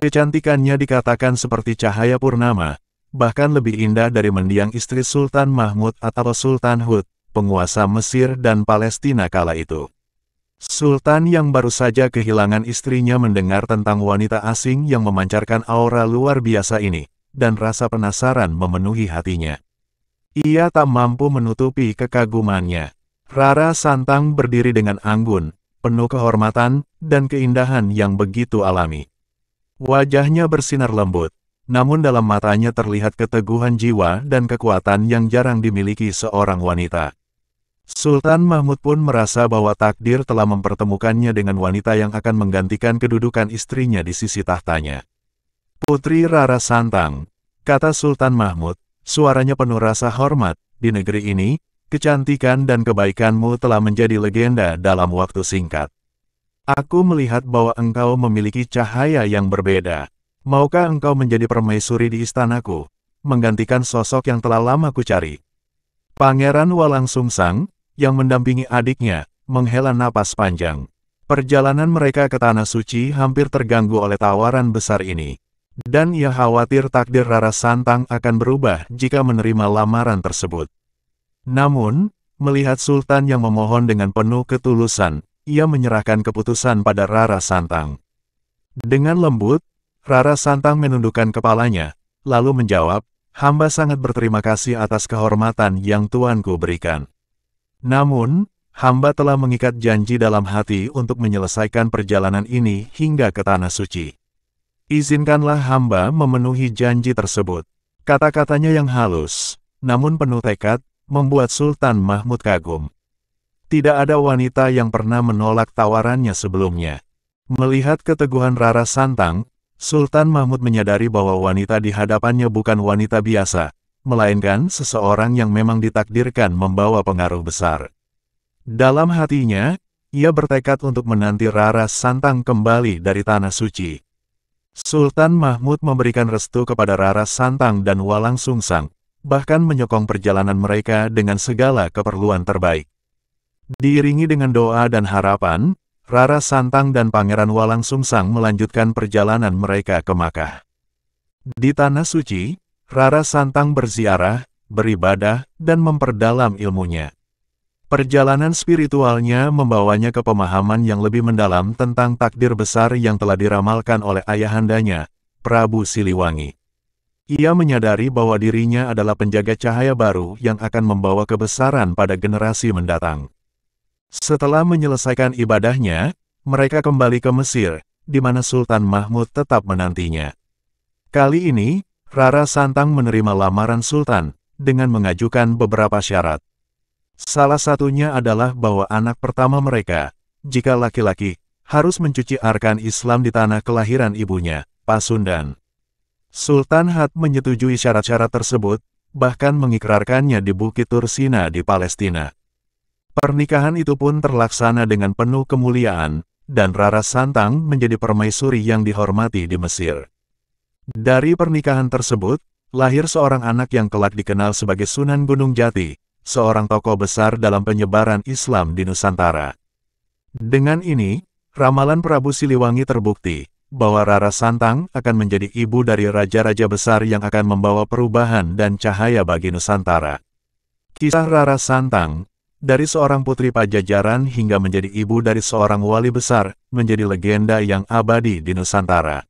Kecantikannya dikatakan seperti cahaya purnama, bahkan lebih indah dari mendiang istri Sultan Mahmud atau Sultan Hud, penguasa Mesir dan Palestina kala itu. Sultan yang baru saja kehilangan istrinya mendengar tentang wanita asing yang memancarkan aura luar biasa ini, dan rasa penasaran memenuhi hatinya. Ia tak mampu menutupi kekagumannya. Rara Santang berdiri dengan anggun, penuh kehormatan dan keindahan yang begitu alami. Wajahnya bersinar lembut, namun dalam matanya terlihat keteguhan jiwa dan kekuatan yang jarang dimiliki seorang wanita. Sultan Mahmud pun merasa bahwa takdir telah mempertemukannya dengan wanita yang akan menggantikan kedudukan istrinya di sisi tahtanya. "Putri Rara Santang," kata Sultan Mahmud, suaranya penuh rasa hormat, "di negeri ini, kecantikan dan kebaikanmu telah menjadi legenda dalam waktu singkat. Aku melihat bahwa engkau memiliki cahaya yang berbeda. Maukah engkau menjadi permaisuri di istanaku, menggantikan sosok yang telah lama kucari?" Pangeran Walangsungsang, yang mendampingi adiknya, menghela napas panjang. Perjalanan mereka ke Tanah Suci hampir terganggu oleh tawaran besar ini. Dan ia khawatir takdir Rara Santang akan berubah jika menerima lamaran tersebut. Namun, melihat Sultan yang memohon dengan penuh ketulusan, ia menyerahkan keputusan pada Rara Santang. Dengan lembut, Rara Santang menundukkan kepalanya, lalu menjawab, "Hamba sangat berterima kasih atas kehormatan yang tuanku berikan. Namun, hamba telah mengikat janji dalam hati untuk menyelesaikan perjalanan ini hingga ke Tanah Suci. Izinkanlah hamba memenuhi janji tersebut." Kata-katanya yang halus, namun penuh tekad, membuat Sultan Mahmud kagum. Tidak ada wanita yang pernah menolak tawarannya sebelumnya. Melihat keteguhan Rara Santang, Sultan Mahmud menyadari bahwa wanita di hadapannya bukan wanita biasa, melainkan seseorang yang memang ditakdirkan membawa pengaruh besar. Dalam hatinya, ia bertekad untuk menanti Rara Santang kembali dari Tanah Suci. Sultan Mahmud memberikan restu kepada Rara Santang dan Walangsungsang, bahkan menyokong perjalanan mereka dengan segala keperluan terbaik. Diiringi dengan doa dan harapan, Rara Santang dan Pangeran Walangsungsang melanjutkan perjalanan mereka ke Makkah. Di Tanah Suci, Rara Santang berziarah, beribadah, dan memperdalam ilmunya. Perjalanan spiritualnya membawanya ke pemahaman yang lebih mendalam tentang takdir besar yang telah diramalkan oleh ayahandanya, Prabu Siliwangi. Ia menyadari bahwa dirinya adalah penjaga cahaya baru yang akan membawa kebesaran pada generasi mendatang. Setelah menyelesaikan ibadahnya, mereka kembali ke Mesir, di mana Sultan Mahmud tetap menantinya. Kali ini, Rara Santang menerima lamaran Sultan, dengan mengajukan beberapa syarat. Salah satunya adalah bahwa anak pertama mereka, jika laki-laki, harus mencuci arkan Islam di tanah kelahiran ibunya, Pasundan. Sultan Hud menyetujui syarat-syarat tersebut, bahkan mengikrarkannya di Bukit Tursina di Palestina. Pernikahan itu pun terlaksana dengan penuh kemuliaan, dan Rara Santang menjadi permaisuri yang dihormati di Mesir. Dari pernikahan tersebut, lahir seorang anak yang kelak dikenal sebagai Sunan Gunung Jati, seorang tokoh besar dalam penyebaran Islam di Nusantara. Dengan ini, ramalan Prabu Siliwangi terbukti, bahwa Rara Santang akan menjadi ibu dari raja-raja besar yang akan membawa perubahan dan cahaya bagi Nusantara. Kisah Rara Santang, dari seorang putri Pajajaran hingga menjadi ibu dari seorang wali besar, menjadi legenda yang abadi di Nusantara.